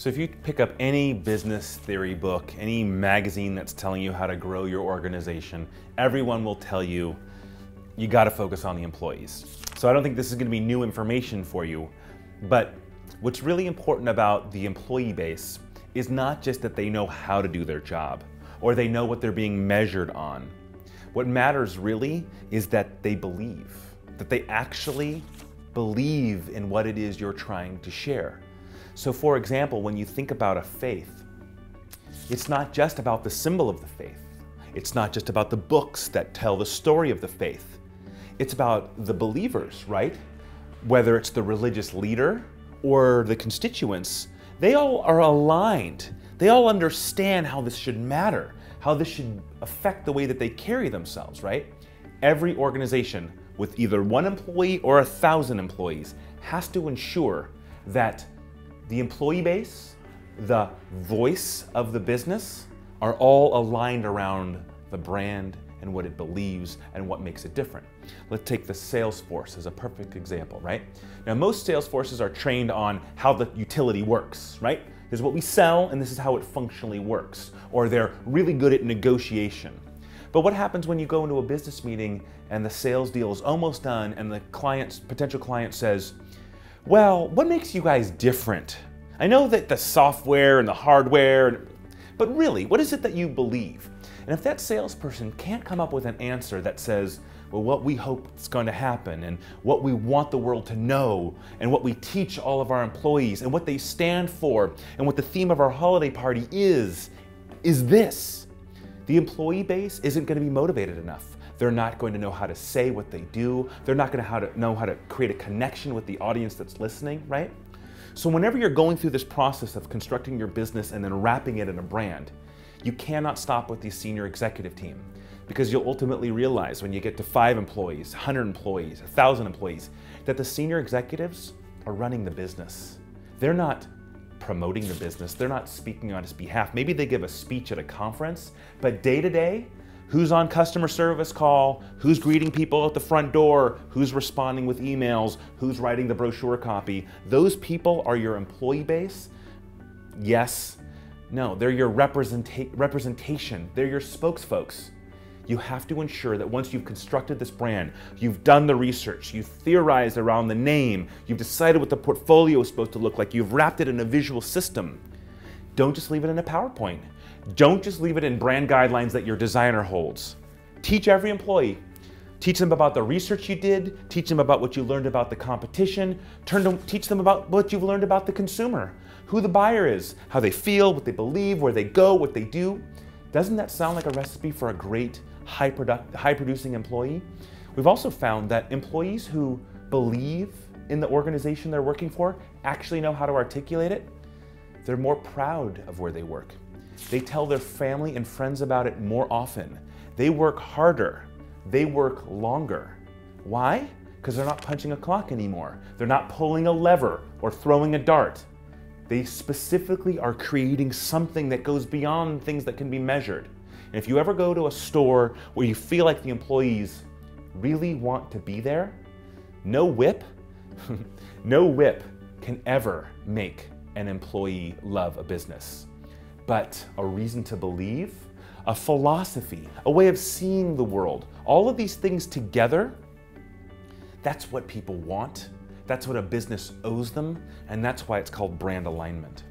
So if you pick up any business theory book, any magazine that's telling you how to grow your organization, everyone will tell you, you got to focus on the employees. So I don't think this is going to be new information for you, but what's really important about the employee base is not just that they know how to do their job or they know what they're being measured on. What matters really is that they believe, that they actually believe in what it is you're trying to share. So for example, when you think about a faith, it's not just about the symbol of the faith. It's not just about the books that tell the story of the faith. It's about the believers, right? Whether it's the religious leader or the constituents, they all are aligned. They all understand how this should matter, how this should affect the way that they carry themselves, right? Every organization with either one employee or 1,000 employees has to ensure that the employee base, the voice of the business, are all aligned around the brand and what it believes and what makes it different. Let's take the sales force as a perfect example, right? Now, most sales forces are trained on how the utility works, right? This is what we sell and this is how it functionally works. Or they're really good at negotiation. But what happens when you go into a business meeting and the sales deal is almost done and the potential client says, well, what makes you guys different? I know that the software and the hardware, but really, what is it that you believe? And if that salesperson can't come up with an answer that says, well, what we hope is going to happen and what we want the world to know and what we teach all of our employees and what they stand for and what the theme of our holiday party is this. The employee base isn't going to be motivated enough. They're not going to know how to say what they do. They're not going to know how to create a connection with the audience that's listening, right? So whenever you're going through this process of constructing your business and then wrapping it in a brand, you cannot stop with the senior executive team because you'll ultimately realize when you get to 5 employees, 100 employees, 1,000 employees, that the senior executives are running the business. They're not promoting the business. They're not speaking on its behalf. Maybe they give a speech at a conference, but day to day, who's on customer service call, who's greeting people at the front door, who's responding with emails, who's writing the brochure copy, those people are your employee base? Yes. No, they're your representation. They're your spokesfolks. You have to ensure that once you've constructed this brand, you've done the research, you've theorized around the name, you've decided what the portfolio is supposed to look like, you've wrapped it in a visual system. Don't just leave it in a PowerPoint. Don't just leave it in brand guidelines that your designer holds. Teach every employee. Teach them about the research you did, teach them about what you learned about the competition, teach them about what you've learned about the consumer, who the buyer is, how they feel, what they believe, where they go, what they do. Doesn't that sound like a recipe for a great high-producing employee? We've also found that employees who believe in the organization they're working for actually know how to articulate it. They're more proud of where they work. They tell their family and friends about it more often. They work harder. They work longer. Why? Because they're not punching a clock anymore. They're not pulling a lever or throwing a dart. They specifically are creating something that goes beyond things that can be measured. And if you ever go to a store where you feel like the employees really want to be there, no whip, no whip can ever make an employee love a business. But a reason to believe, a philosophy, a way of seeing the world, all of these things together, that's what people want. That's what a business owes them, and that's why it's called brand alignment.